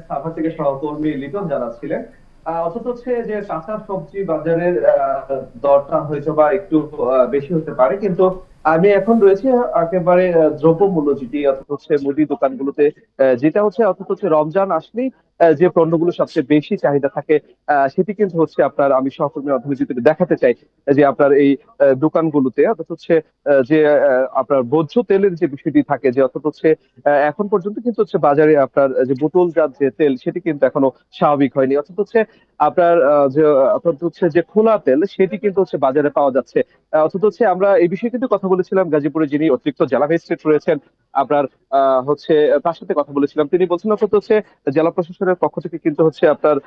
সাভার থেকে সহকর্মী লিটন জানাচ্ছিলেন। অথচ হচ্ছে যে কাঁচা সবজি বাজারের দরটা হয়তো বা একটু বেশি হতে পারে, কিন্তু আমি এখন রয়েছে একেবারে দ্রব্যমূল্য যেটি অর্থাৎ হচ্ছে মুদি দোকানগুলোতে, যেটা হচ্ছে অর্থাৎ হচ্ছে রমজান আসলেই যে পণ্যগুলো সবচেয়ে বেশি চাহিদা থাকে, সেটি কিন্তু হচ্ছে আপনার, আমি সহকর্মীর মাধ্যমে যদি দেখাতে চাই যে আপনার এই দোকানগুলোতে অর্থাৎ হচ্ছে যে আপনার ভোজ্য তেলের যে বিষয়টি থাকে, যে অর্থাৎ হচ্ছে এখন পর্যন্ত কিন্তু হচ্ছে বাজারে আপনার যে বোতলজাত যে তেল সেটি কিন্তু এখনো স্বাভাবিক হয়নি, অর্থাৎ হচ্ছে আপনার যে অর্থাৎ হচ্ছে যে খোলা তেল সেটি কিন্তু হচ্ছে বাজারে পাওয়া যাচ্ছে। অর্থাৎ হচ্ছে আমরা এই বিষয়ে কিন্তু কথা বলেছিলাম গাজীপুরে যিনি অতিরিক্ত জেলা ম্যাজিস্ট্রেট রয়েছেন আপনার, হচ্ছে তার সাথে কথা বলেছিলাম। তিনি বলছেন অর্থাৎ হচ্ছে জেলা প্রশাসনের পক্ষ থেকে কিন্তু হচ্ছে আপনার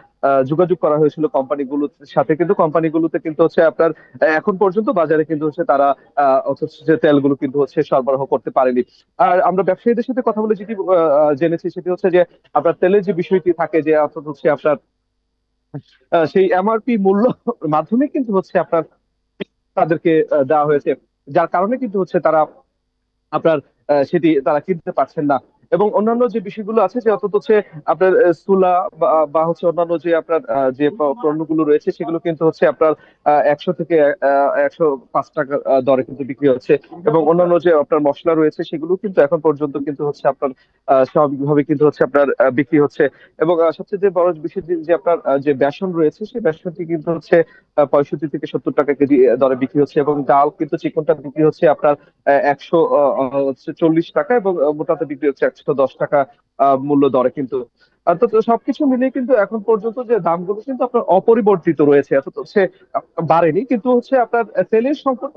যোগাযোগ করা হয়েছিল কোম্পানিগুলোর সাথে, কিন্তু কোম্পানিগুলোতে কিন্তু হচ্ছে আপনার এখন পর্যন্ত বাজারে কিন্তু হচ্ছে তারা অর্থাৎ যে তেলগুলো কিন্তু হচ্ছে সরবরাহ করতে পারেনি। আর আমরা ব্যবসায়ীদের সাথে কথা বলে যেটি জেনেছি সেটি হচ্ছে যে আপনার তেলের যে বিষয়টি থাকে, যে অর্থাৎ হচ্ছে আপনার সেই এমআরপি মূল্য মাধ্যমে কিন্তু হচ্ছে আপনার তাদেরকে দেওয়া হয়েছে, যার কারণে কিন্তু হচ্ছে তারা আপনার সেটি তারা কিনতে পারছেন না। এবং অন্যান্য যে বিষয়গুলো আছে, যে অর্থাৎ হচ্ছে আপনার সুলা বা হচ্ছে অন্যান্য যে আপনার যে পণ্যগুলো রয়েছে সেগুলো কিন্তু হচ্ছে আপনার 100 থেকে 105 টাকা দরে কিন্তু বিক্রি হচ্ছে। এবং অন্যান্য যে আপনার মশলা রয়েছে সেগুলো কিন্তু এখন পর্যন্ত কিন্তু হচ্ছে আপনার স্বাভাবিকভাবে কিন্তু হচ্ছে আপনার বিক্রি হচ্ছে। এবং সবচেয়ে যে বড় বিষয় যে আপনার যে বেসন রয়েছে সেই বেসনটি কিন্তু হচ্ছে 65 থেকে 70 টাকা কেজি দরে বিক্রি হচ্ছে। এবং ডাল কিন্তু চিকনটা বিক্রি হচ্ছে আপনার 140 টাকা, এবং মোটাতে বিক্রি হচ্ছে 110 টাকা মূল্য দরে কিন্তু। তো সবকিছু মিলিয়ে কিন্তু এখন পর্যন্ত যে দামগুলো কিন্তু আপনার অপরিবর্তিত রয়েছে, অর্থাৎ হচ্ছে বাড়েনি, কিন্তু হচ্ছে আপনার তেলের সংকট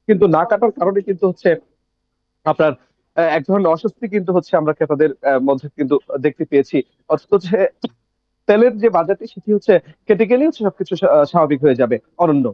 কিন্তু না কাটার কারণে কিন্তু হচ্ছে আপনার এক ধরনের অস্বস্তি কিন্তু হচ্ছে আমরা ক্রেতাদের মধ্যে কিন্তু দেখতে পেয়েছি। অথচ হচ্ছে তেলের যে বাজারটি সেটি হচ্ছে কেটে গেলেই হচ্ছে সবকিছু স্বাভাবিক হয়ে যাবে। অনন্য।